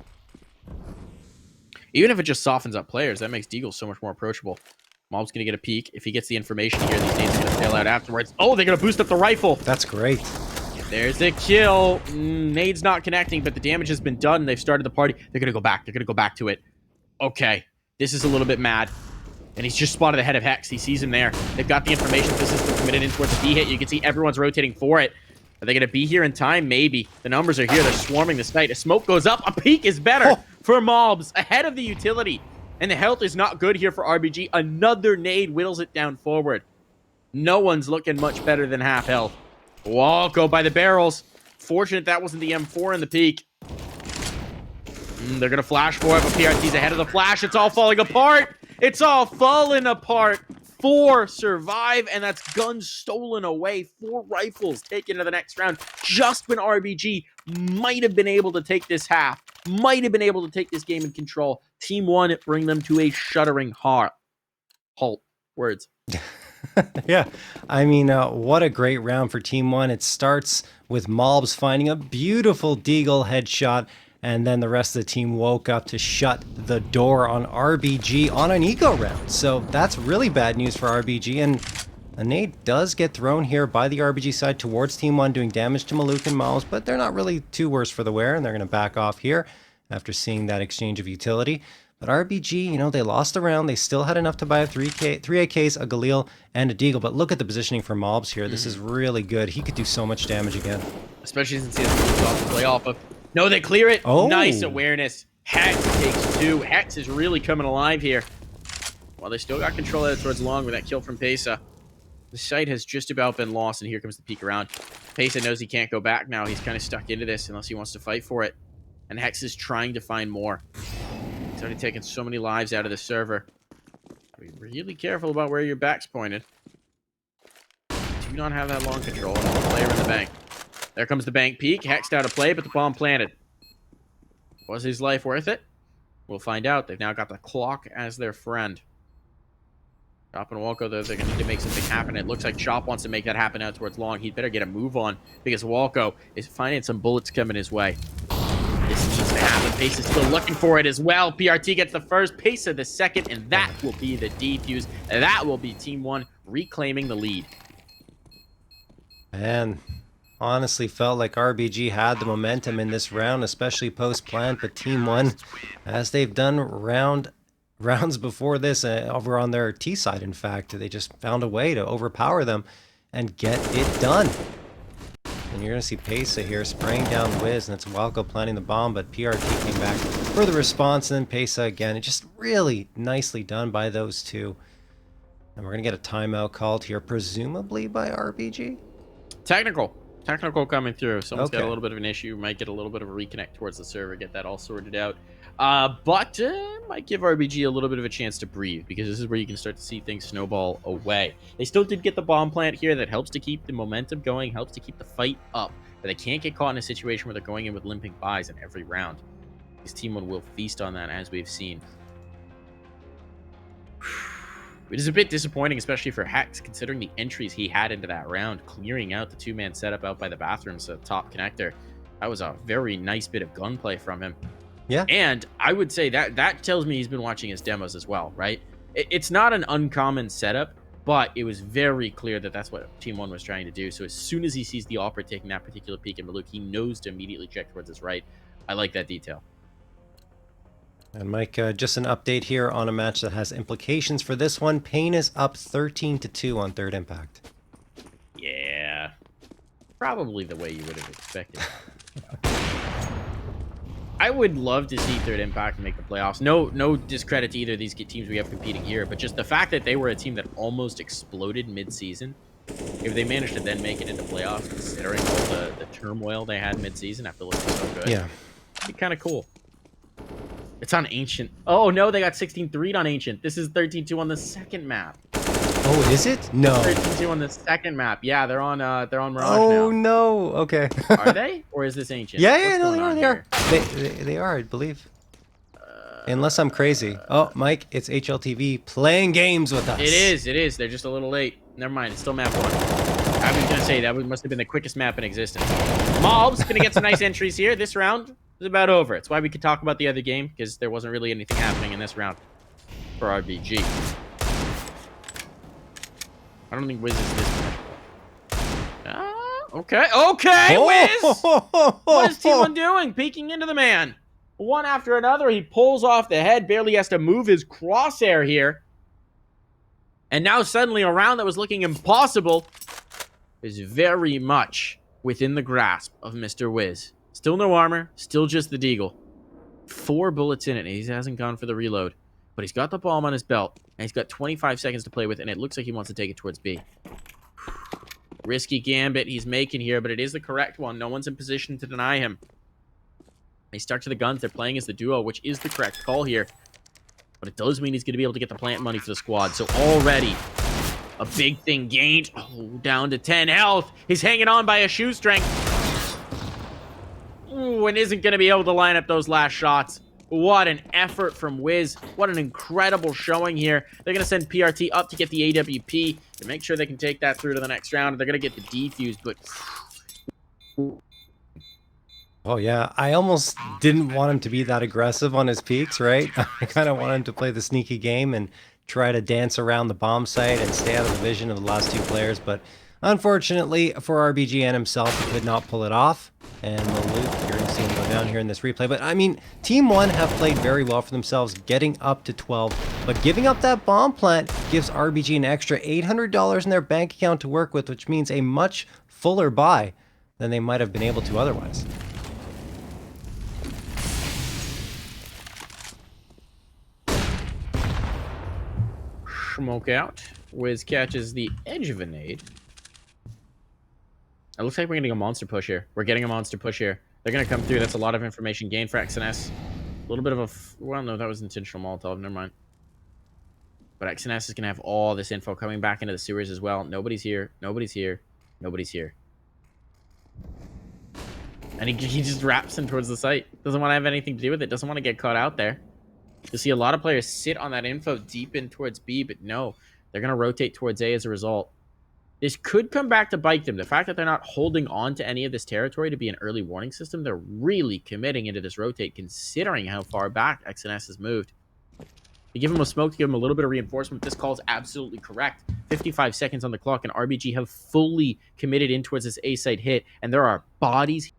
Even if it just softens up players, that makes Deagle so much more approachable. Mob's going to get a peek. If he gets the information here, these nades are going to fail out afterwards. Oh, they're going to boost up the rifle. That's great. There's a kill. Nade's not connecting, but the damage has been done. They've started the party. They're going to go back. They're going to go back to it. Okay. This is a little bit mad. And he's just spotted the head of Hex. He sees him there. They've got the information. This is committed in towards the D hit. You can see everyone's rotating for it. Are they going to be here in time? Maybe. The numbers are here. They're swarming the site. A smoke goes up. A peek is better for Mobs. Ahead of the utility. And the health is not good here for RBG. Another nade whittles it down forward. No one's looking much better than half health. Walco by the barrels. Fortunate that wasn't the M4 in the peak. They're going to flash for it, but PRT's ahead of the flash. It's all falling apart. It's all falling apart. 4 survive, and that's guns stolen away. 4 rifles taken to the next round. Just when RBG might have been able to take this half, might have been able to take this game in control. Team 1 bring them to a shuddering halt. Words. Yeah, I mean, what a great round for Team 1. It starts with Mobs finding a beautiful Deagle headshot, and then the rest of the team woke up to shut the door on RBG on an eco round. So that's really bad news for RBG, and a nade does get thrown here by the RBG side towards Team 1, doing damage to Maluk and Mobs, but they're not really too worse for the wear, and they're going to back off here after seeing that exchange of utility. But RBG, you know, they lost the round. They still had enough to buy 3 AKs, a Galil, and a Deagle. But look at the positioning for Mobs here. This is really good. He could do so much damage again. Especially since he has moves off to play off of. No, they clear it. Oh. Nice awareness. Hex takes 2. Hex is really coming alive here. Well, they still got control of it towards long with that kill from Pesa. The site has just about been lost, and here comes the peek around. Pesa knows he can't go back now. He's kind of stuck into this unless he wants to fight for it. And Hex is trying to find more. He's already taken so many lives out of the server. Be really careful about where your back's pointed. 2 do not have that long control. Another player in the bank. There comes the bank peek. Hexed out a play, but the bomb planted. Was his life worth it? We'll find out. They've now got the clock as their friend. Chop and Walco, though, they're going to need to make something happen. It looks like Chop wants to make that happen out towards long. He'd better get a move on because Walco is finding some bullets coming his way. This needs to happen. Pace is still looking for it as well. PRT gets the first, Pace the second, and that will be the defuse. And that will be Team 1 reclaiming the lead. And honestly felt like RBG had the momentum in this round, especially post-plant, but Team 1, as they've done rounds before this, over on their T side, in fact, they just found a way to overpower them and get it done. And you're going to see Pesa here spraying down Wiz, and it's Walco planting the bomb, but PRT came back for the response, and then Pesa again. It's just really nicely done by those two. And we're going to get a timeout called here, presumably by RBG. Technical coming through. Someone's got Okay. a little bit of an issue. Might get a little bit of a reconnect towards the server, get that all sorted out. But might give RBG a little bit of a chance to breathe, because this is where you can start to see things snowball away. They still did get the bomb plant here. That helps to keep the momentum going, helps to keep the fight up. But they can't get caught in a situation where they're going in with limping buys in every round. This Team 1 will feast on that, as we've seen. It is a bit disappointing, especially for Hex, considering the entries he had into that round, clearing out the two-man setup out by the bathrooms, top connector. That was a very nice bit of gunplay from him. Yeah. And I would say that tells me he's been watching his demos as well, right? It's not an uncommon setup, but it was very clear that that's what Team 1 was trying to do. So as soon as he sees the Opera taking that particular peek in Maluk, he knows to immediately check towards his right. I like that detail. And Mike, just an update here on a match that has implications for this one. Payne is up 13-2 on third impact. Yeah. Probably the way you would have expected. I would love to see third impact make the playoffs. No discredit to either of these teams we have competing here, but just the fact that they were a team that almost exploded mid-season, if they managed to then make it into playoffs, considering all the turmoil they had mid-season after looking so good, Yeah. it'd be kind of cool. It's on Ancient. Oh, no, they got 16-3'd on Ancient. This is 13-2 on the second map. Oh, is it? No. 13-2 on the second map. Yeah, they're on Mirage Oh, now. no. Okay. Are they? Or is this Ancient? Yeah, What's no, going on they here? are. They are, I believe. Unless I'm crazy. Oh, Mike, it's HLTV playing games with us. It is. They're just a little late. Never mind, it's still map 1. I was going to say, that must have been the quickest map in existence. Mob's going to get some nice entries here. This round is about over. It's why we could talk about the other game, because there wasn't really anything happening in this round for RBG. I don't think Wiz is this much. Okay. Wiz! What is Team 1 doing? Peeking into the man. One after another, he pulls off the head, barely has to move his crosshair here. And now suddenly a round that was looking impossible is very much within the grasp of Mr. Wiz. Still no armor, still just the deagle. 4 bullets in it, and he hasn't gone for the reload. But he's got the bomb on his belt, and he's got 25 seconds to play with, and it looks like he wants to take it towards B. Risky gambit he's making here, but it is the correct one. No one's in position to deny him. They stuck to the guns. They're playing as the duo, which is the correct call here. But it does mean he's going to be able to get the plant money for the squad. So already a big thing gained. Oh, down to 10 health. He's hanging on by a shoestring. Ooh, and isn't going to be able to line up those last shots. What an effort from Wiz. What an incredible showing here. They're going to send PRT up to get the AWP to make sure they can take that through to the next round. They're going to get the defuse, but... Oh, yeah. I almost didn't want him to be that aggressive on his peaks, right? I kind of want him to play the sneaky game and try to dance around the bomb site and stay out of the vision of the last 2 players. But unfortunately for RBG and himself, he could not pull it off. And Maluk, you're going to see him go down here in this replay. But, I mean, Team 1 have played very well for themselves, getting up to 12. But giving up that bomb plant gives RBG an extra $800 in their bank account to work with, which means a much fuller buy than they might have been able to otherwise. Smoke out. Wiz catches the edge of a nade. It looks like we're getting a monster push here. They're going to come through. That's a lot of information gained for XNS. A little bit of a... well, no, that was intentional Molotov. Never mind. But XNS is going to have all this info coming back into the sewers as well. Nobody's here. Nobody's here. Nobody's here. And he just wraps him towards the site. Doesn't want to have anything to do with it. Doesn't want to get caught out there. You'll see a lot of players sit on that info deep in towards B, but no. They're going to rotate towards A as a result. This could come back to bite them. The fact that they're not holding on to any of this territory to be an early warning system, they're really committing into this rotate, considering how far back XNS has moved. You give them a smoke to give them a little bit of reinforcement. This call is absolutely correct. 55 seconds on the clock, and RBG have fully committed in towards this A site hit, and there are bodies.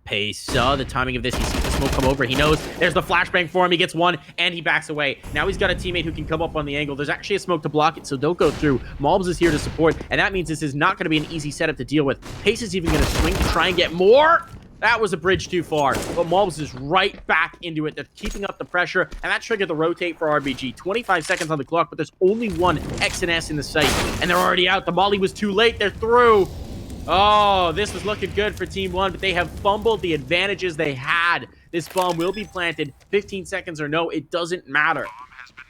Pace saw the timing of this. He sees the smoke come over. He knows there's the flashbang for him. He gets one, and he backs away. Now he's got a teammate who can come up on the angle. There's actually a smoke to block it, so don't go through. Malbs is here to support, and that means this is not going to be an easy setup to deal with. Pace is even going to swing to try and get more. That was a bridge too far, but Malbs is right back into it. They're keeping up the pressure, and that triggered the rotate for RBG. 25 seconds on the clock, but there's only one XNS in the site, and they're already out. The molly was too late. They're through. Oh, this was looking good for Team 1, but they have fumbled the advantages they had. This bomb will be planted. 15 seconds or no, it doesn't matter.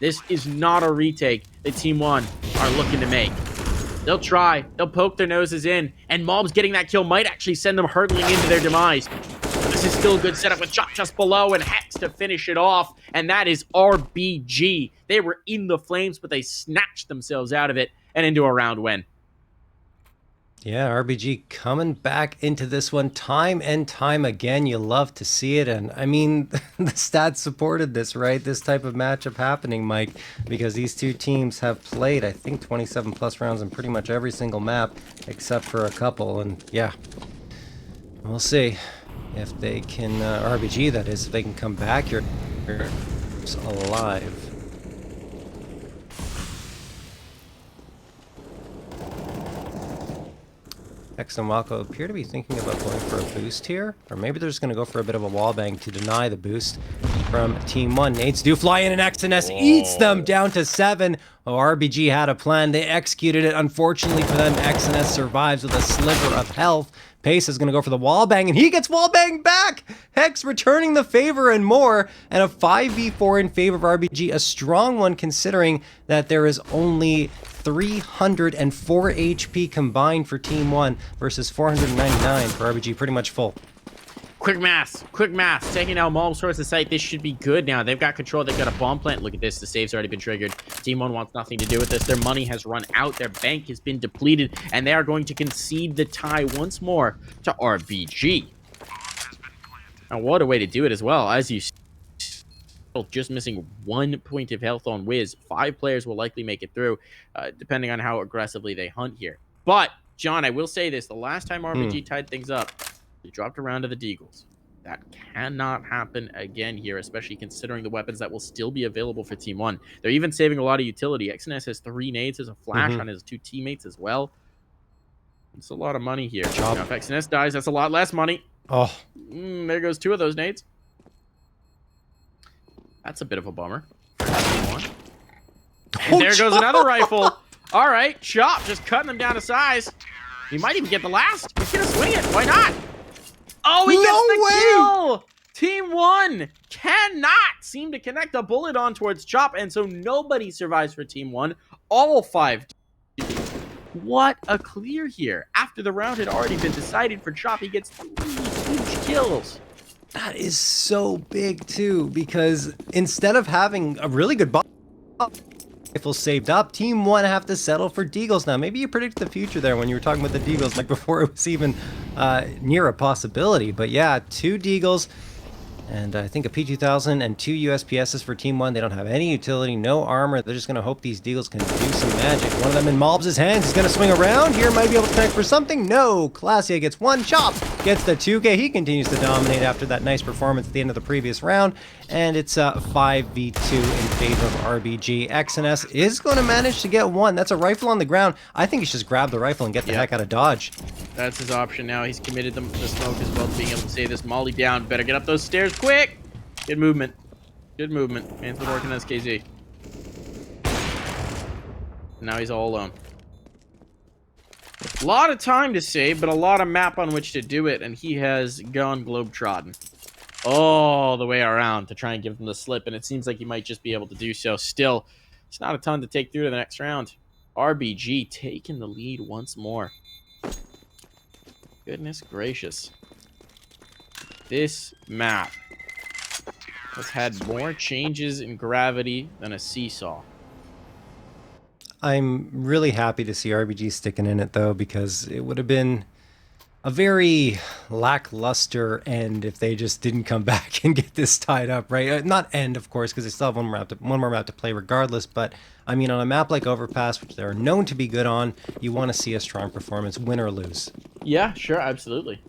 This is not a retake that Team 1 are looking to make. They'll try. They'll poke their noses in, and Mobs getting that kill might actually send them hurtling into their demise. But this is still a good setup with Chop just below and Hex to finish it off, and that is RBG. They were in the flames, but they snatched themselves out of it and into a round win. Yeah, RBG coming back into this one time and time again. You love to see it. And I mean, the stats supported this, right? This type of matchup happening, Mike, because these two teams have played, I think, 27 plus rounds in pretty much every single map, except for a couple. And yeah, we'll see if they can, RBG that is, if they can come back here alive. Hex and Walko appear to be thinking about going for a boost here, or maybe they're just going to go for a bit of a wallbang to deny the boost from Team 1. Nades do fly in, and XNS eats them down to 7. Oh, RBG had a plan. They executed it. Unfortunately for them, XNS survives with a sliver of health. Pace is going to go for the wallbang, and he gets wallbang back! Hex returning the favor and more, and a 5v4 in favor of RBG. A strong one considering that there is only 304 HP combined for Team 1 versus 499 for RBG. Pretty much full. Quick maths. Taking out Malbs towards the site. This should be good now. They've got control. They've got a bomb plant. Look at this. The save's already been triggered. Team 1 wants nothing to do with this. Their money has run out. Their bank has been depleted. And they are going to concede the tie once more to RBG. Now, what a way to do it as well. As you see, just missing 1 point of health on Wiz. 5 players will likely make it through, depending on how aggressively they hunt here. But, John, I will say this. The last time RBG tied things up, they dropped a round to the Deagles. That cannot happen again here, especially considering the weapons that will still be available for Team 1. They're even saving a lot of utility. XNS has 3 nades as a flash on his 2 teammates as well. It's a lot of money here. Now, if XNS dies, that's a lot less money. Oh. There goes 2 of those nades. That's a bit of a bummer. And there goes another rifle. All right, Chop just cutting them down to size. He might even get the last. He's going to swing it. Why not? Oh, he gets the kill! Team 1 cannot seem to connect a bullet on towards Chop, and so nobody survives for Team 1. All 5. What a clear here. After the round had already been decided for Chop, he gets 3 huge kills. That is so big, too, because instead of having a really good rifle saved up, Team 1 have to settle for Deagles now. Maybe you predicted the future there when you were talking about the Deagles, like before it was even near a possibility. But yeah, 2 Deagles, and I think a P2000 and 2 USPSs for Team 1. They don't have any utility, no armor. They're just going to hope these Deagles can do some magic. One of them in Malbs' hands. He's going to swing around here. Might be able to connect for something. No. Clasia gets 1. Chop gets the 2K. He continues to dominate after that nice performance at the end of the previous round. And it's 5v2 in favor of RBG. XNS is going to manage to get 1. That's a rifle on the ground. I think he should just grab the rifle and get the heck out of Dodge. That's his option now. He's committed the smoke as well to being able to save this molly down. Better get up those stairs quick. Good movement. Good movement. Man's been working as KZ. Now he's all alone. A lot of time to save, but a lot of map on which to do it, and he has gone globetrotting all the way around to try and give them the slip, and it seems like he might just be able to do so. Still, It's not a ton to take through to the next round. RBG taking the lead once more. Goodness gracious. This map has had more changes in gravity than a seesaw. I'm really happy to see RBG sticking in it, though, because it would have been a very lackluster end if they just didn't come back and get this tied up, right? Not end, of course, because they still have one more map to play regardless, but I mean, on a map like Overpass, which they're known to be good on, you want to see a strong performance, win or lose. Yeah, sure, absolutely.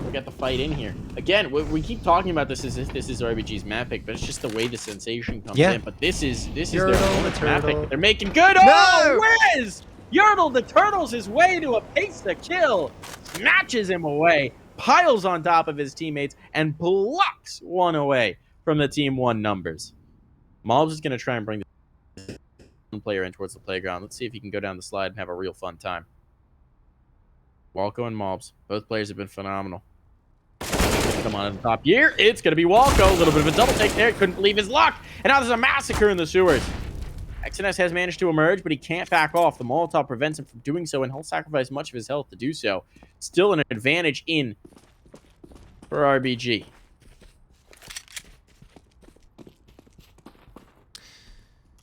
We got the fight in here. Again, we keep talking about this as if this is RBG's map pick, but it's just the way the sensation comes in. But this is their opponent's map pick. They're making good. No! Oh, Wiz! Yertle the turtles his way to a pasta kill. Snatches him away, piles on top of his teammates, and plucks one away from the Team 1 numbers. Mobs is going to try and bring the player in towards the playground. Let's see if he can go down the slide and have a real fun time. Walco and Mobs. Both players have been phenomenal. Come on at the top here. It's going to be Walco. A little bit of a double take there. Couldn't believe his luck. And now there's a massacre in the sewers. XNS has managed to emerge, but he can't back off. The Molotov prevents him from doing so, and he'll sacrifice much of his health to do so. Still an advantage in for RBG.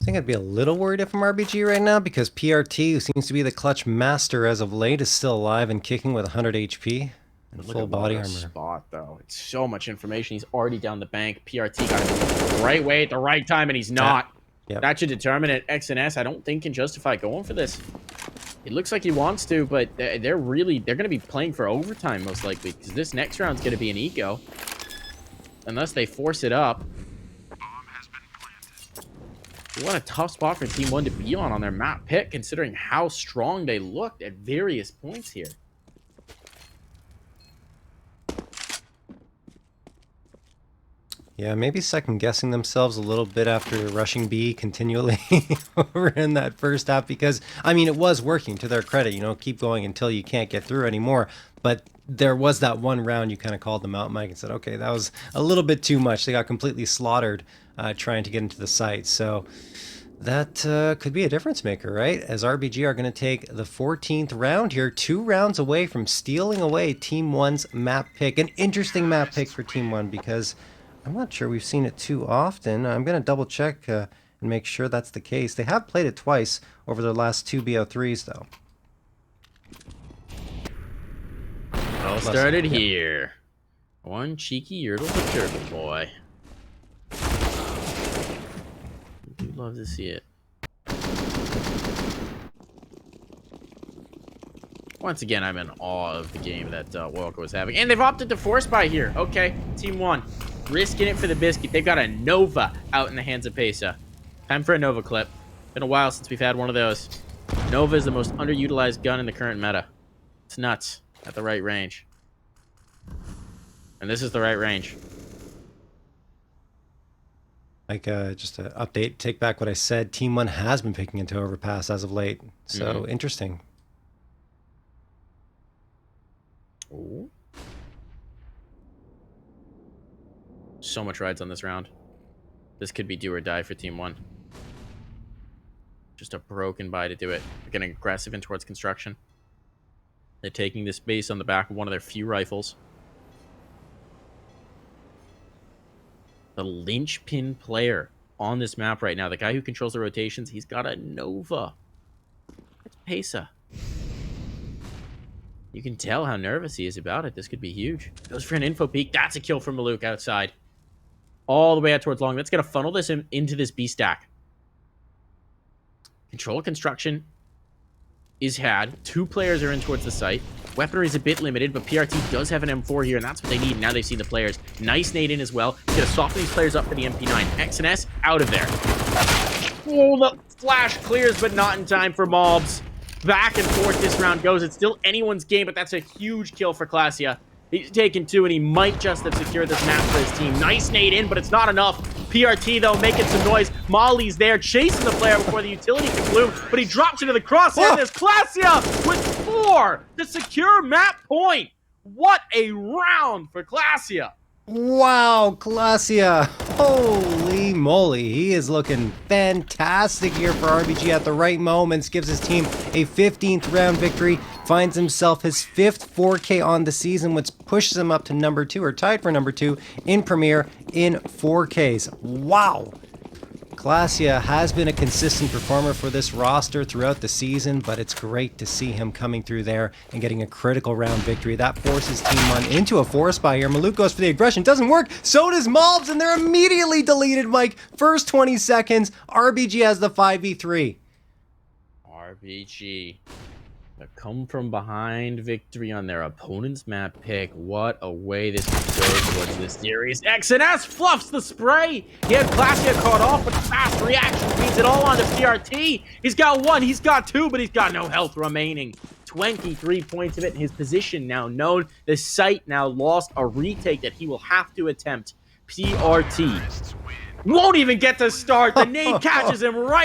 I think I'd be a little worried if I'm RBG right now, because PRT, who seems to be the clutch master as of late, is still alive and kicking with 100 HP and full body armor. Spot, though. It's so much information. He's already down the bank. PRT got him the right way at the right time, and he's not. Yep. That should determine it. XNS, I don't think, can justify going for this. It looks like he wants to, but they're going to be playing for overtime, most likely, because this next round's going to be an eco. Unless they force it up. What a tough spot for Team 1 to be on their map pick, considering how strong they looked at various points here. Yeah, maybe second-guessing themselves a little bit after rushing B continually over in that first half, because, I mean, it was working to their credit, you know, keep going until you can't get through anymore, but there was that one round you kind of called them out, Mike, and said, okay, that was a little bit too much. They got completely slaughtered trying to get into the site, so that could be a difference maker, right? As RBG are going to take the 14th round here, 2 rounds away from stealing away Team 1's map pick. An interesting map pick for Team 1, because I'm not sure we've seen it too often. I'm going to double check and make sure that's the case. They have played it twice over their last 2 BO3s, though. All started here. One cheeky Yertle the turtle boy. I'd love to see it. Once again, I'm in awe of the game that Walco was having. And they've opted to force buy here. Okay, Team 1. Risking it for the biscuit. They've got a Nova out in the hands of Pesa. Time for a Nova clip. Been a while since we've had one of those. Nova is the most underutilized gun in the current meta. It's nuts at the right range. And this is the right range. Like, just to update, take back what I said. Team 1 has been picking into Overpass as of late. So, interesting. Ooh. So much rides on this round. This could be do or die for Team 1. Just a broken buy to do it. They're getting aggressive in towards construction. They're taking this base on the back of one of their few rifles. The linchpin player on this map right now, the guy who controls the rotations, he's got a Nova. That's Pesa. You can tell how nervous he is about it. This could be huge. Goes for an info peek. That's a kill from Maluk outside. All the way out towards long. That's going to funnel this into this B stack. Control construction is had. 2 players are in towards the site. Weaponry is a bit limited, but PRT does have an M4 here, and that's what they need. Now they've seen the players. Nice nade in as well. He's going to soften these players up for the MP9. XNS out of there. Oh, the flash clears, but not in time for Mobs. Back and forth this round goes. It's still anyone's game, but that's a huge kill for Clasia. He's taken 2, and he might just have secured this map for his team. Nice nade in, but it's not enough. PRT, though, making some noise. Molly's there, chasing the player before the utility can bloom, but he drops into the crosshair, and there's Clasia with 4 to secure map point. What a round for Clasia. Wow, Glacia. Holy moly. He is looking fantastic here for RBG at the right moments. Gives his team a 15th round victory. Finds himself his 5th 4K on the season, which pushes him up to number 2, or tied for number 2 in Premier in 4Ks. Wow. Glacia has been a consistent performer for this roster throughout the season, but it's great to see him coming through there and getting a critical round victory. That forces Team 1 into a forest buy here. Maluk goes for the aggression. Doesn't work. So does Mobs, and they're immediately deleted, Mike. First 20 seconds, RBG has the 5v3. RBG. A come from behind victory on their opponent's map pick. What a way this could go towards this series. XNS fluffs the spray. He had Glacia caught off, but fast reaction feeds it all onto CRT. He's got 1, he's got 2, but he's got no health remaining. 23 points of it, and his position now known. The site now lost a retake that he will have to attempt. PRT won't even get to start. The nade catches him right